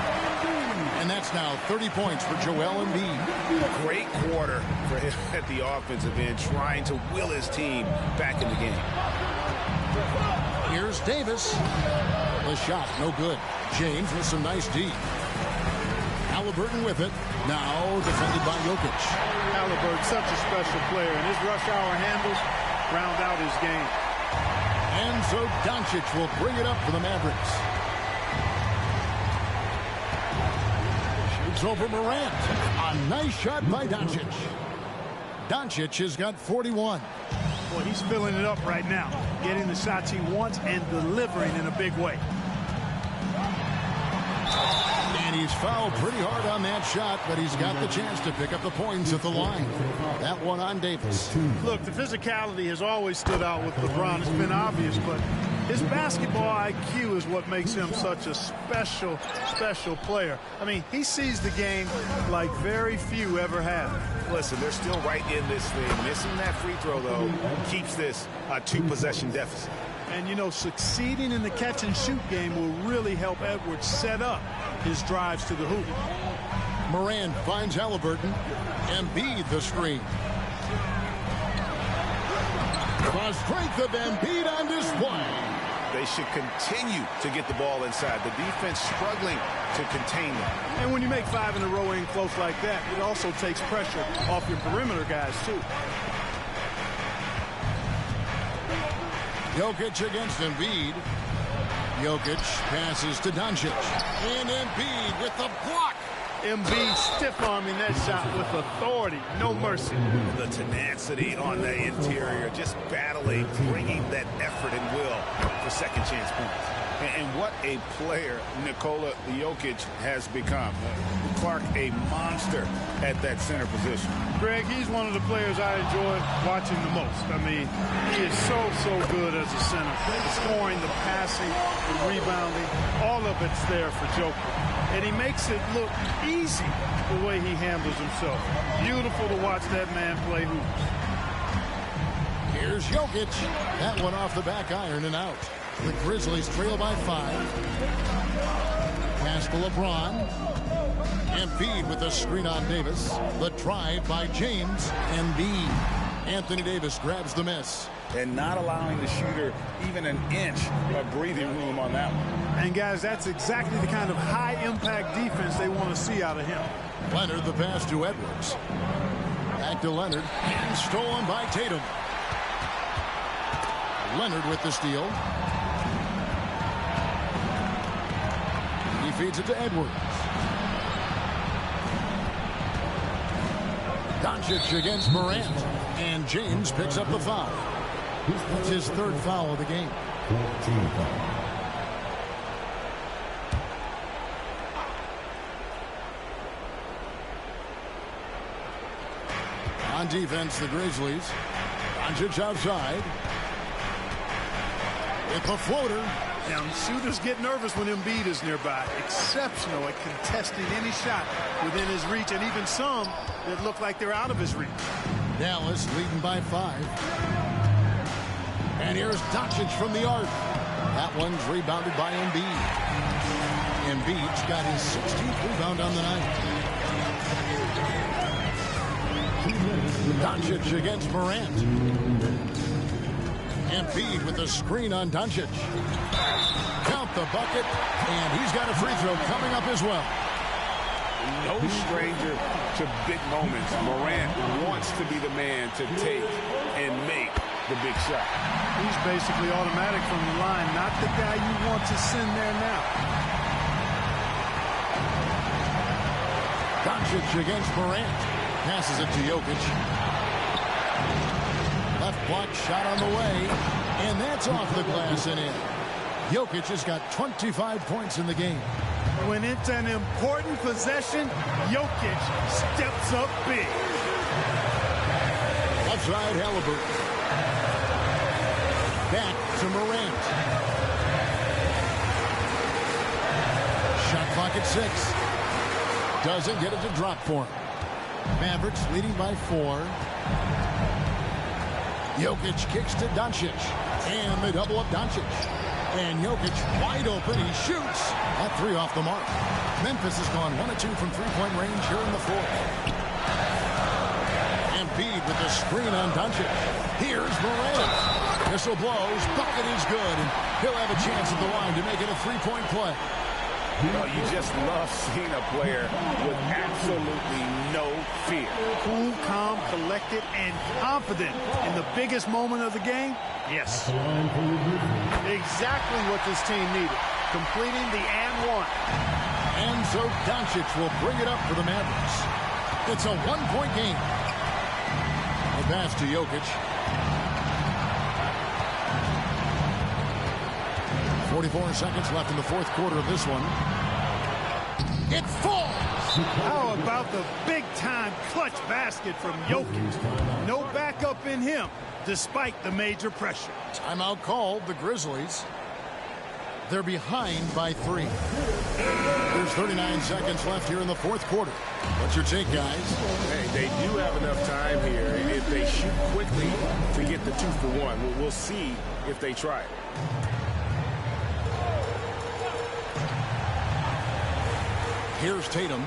And that's now 30 points for Joel Embiid. Great quarter for him at the offensive end, trying to will his team back in the game. Here's Davis. The shot, no good. James with some nice D. Halliburton with it. Now defended by Jokic. Halliburton, such a special player, and his rush hour handles round out his game. And so Doncic will bring it up for the Mavericks. Shoots over Morant. A nice shot by Doncic. Doncic has got 41. Well, he's filling it up right now, getting the shots he wants and delivering in a big way. And he's fouled pretty hard on that shot, but he's got the chance to pick up the points at the line. That one on Davis. Look, the physicality has always stood out with LeBron. It's been obvious, but his basketball IQ is what makes him such a special player. I mean, he sees the game like very few ever have. Listen, they're still right in this thing. Missing that free throw, though, keeps this a 2-possession deficit. And, you know, succeeding in the catch-and-shoot game will really help Edwards set up his drives to the hoop. Morant finds Halliburton. Embiid the screen. The strength of Embiid on display. They should continue to get the ball inside. The defense struggling to contain them. And when you make 5 in a row in close like that, it also takes pressure off your perimeter guys, too. Jokic against Embiid. Jokic passes to Doncic. And Embiid with the block. Embiid stiff-arming that shot with authority. No mercy. The tenacity on the interior, just battling, bringing that effort and will for second chance points. And what a player Nikola Jokic has become. Clark, a monster at that center position. Greg, he's one of the players I enjoy watching the most. I mean, he is so good as a center. The scoring, the passing, the rebounding, all of it's there for Joker. And he makes it look easy the way he handles himself. Beautiful to watch that man play hoops. Here's Jokic. That one off the back iron and out. The Grizzlies trail by 5. Pass to LeBron. Embiid with a screen on Davis. The drive by James. Embiid. Anthony Davis grabs the miss. And not allowing the shooter even an inch of breathing room on that one. And, guys, that's exactly the kind of high-impact defense they want to see out of him. Leonard the pass to Edwards. Back to Leonard. And stolen by Tatum. Leonard with the steal. He feeds it to Edwards. Doncic against Morant. And James picks up the foul. That's his 3rd foul of the game. 14 foul. On defense, the Grizzlies. Doncic outside. With the floater. Now, shooters get nervous when Embiid is nearby. Exceptional at contesting any shot within his reach, and even some that look like they're out of his reach. Dallas leading by 5. And here's Doncic from the arc. That one's rebounded by Embiid. Embiid's got his 16th rebound on the night. Doncic against Morant. Embiid with the screen on Doncic. Count the bucket, and he's got a free throw coming up as well. No stranger to big moments. Morant wants to be the man to take and make the big shot. He's basically automatic from the line, not the guy you want to send there now. Doncic against Morant. Passes it to Jokic. Left block shot on the way, and that's off the glass and in. Jokic has got 25 points in the game. When it's an important possession, Jokic steps up big. Left side, Halliburton. Back to Morant. Shot clock at 6. Doesn't get it to drop for him. Mavericks leading by 4. Jokic kicks to Doncic. And they double up Doncic. And Jokic wide open. He shoots. That 3 off the mark. Memphis has gone 1 of 2 from three-point range here in the 4th. Embiid with the screen on Doncic. Here's Morant. Whistle blows. Bucket is good. And he'll have a chance at the line to make it a 3-point play. Well, you just love seeing a player with absolutely no fear. Cool, calm, collected, and confident in the biggest moment of the game. Yes. Exactly what this team needed. Completing the and one. And so Doncic will bring it up for the Mavericks. It's a 1-point game. The pass to Jokic. 44 seconds left in the 4th quarter of this one. It falls! How about the big-time clutch basket from Jokic? No backup in him, despite the major pressure. Timeout called, the Grizzlies. They're behind by 3. There's 39 seconds left here in the 4th quarter. What's your take, guys? Hey, they do have enough time here if they shoot quickly to get the 2 for 1. We'll see if they try it. Here's Tatum.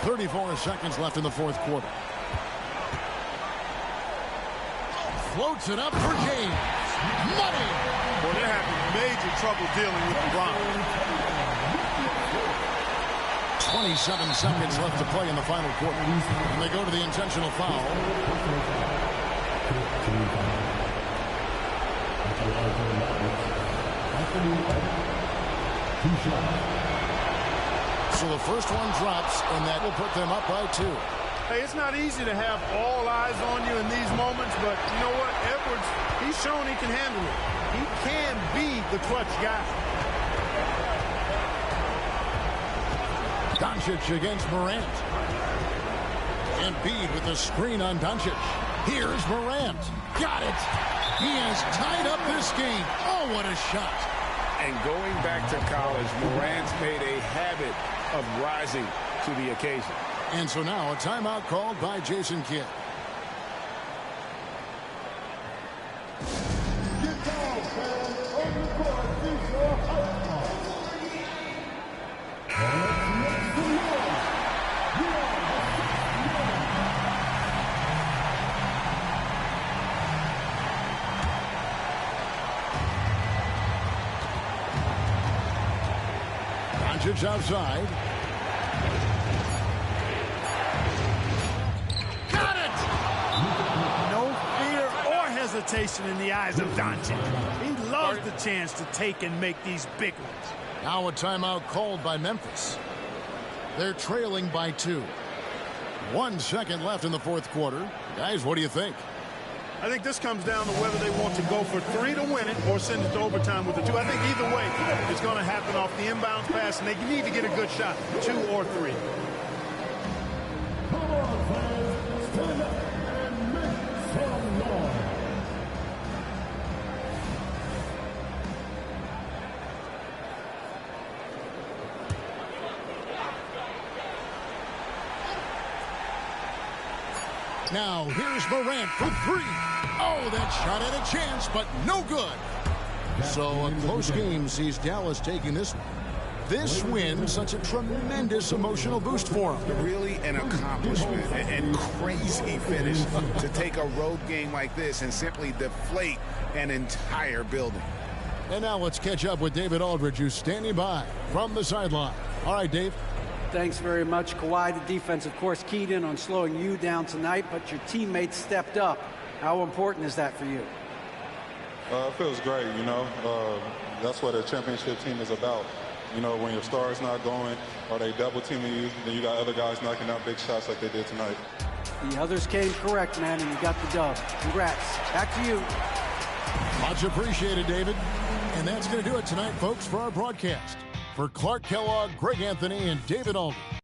34 seconds left in the 4th quarter. Floats it up for James. Money! Well, they're having major trouble dealing with LeBron. 27 seconds left to play in the final quarter. And they go to the intentional foul. So the first one drops, and that will put them up by 2. Hey, it's not easy to have all eyes on you in these moments, but you know what? Edwards, he's shown he can handle it. He can be the clutch guy. Doncic against Morant. Embiid with the screen on Doncic. Here's Morant. Got it. He has tied up this game. Oh, what a shot. And going back to college, Morant's made a habit of rising to the occasion. And so now a timeout called by Jason Kidd. Doncic outside. Got it! No fear or hesitation in the eyes of Doncic. He loves the chance to take and make these big ones. Now a timeout called by Memphis. They're trailing by 2. 1 second left in the 4th quarter. Guys, what do you think? I think this comes down to whether they want to go for 3 to win it or send it to overtime with the 2. I think either way, it's going to happen off the inbounds pass, and they need to get a good shot, 2 or 3. Now, here's Morant for 3. Oh, that shot had a chance, but no good. So a close game sees Dallas taking this one. This win, such a tremendous emotional boost for him. Really an accomplishment and crazy finish to take a road game like this and simply deflate an entire building. And now let's catch up with David Aldridge, who's standing by from the sideline. All right, Dave. Thanks very much, Kawhi. The defense, of course, keyed in on slowing you down tonight, but your teammates stepped up. How important is that for you? It feels great, you know. That's what a championship team is about. You know, when your star's not going or they double teaming you, then you got other guys knocking out big shots like they did tonight. The others came correct, man, and you got the dub. Congrats. Back to you. Much appreciated, David. And that's going to do it tonight, folks, for our broadcast. For Clark Kellogg, Greg Anthony, and David Aldridge,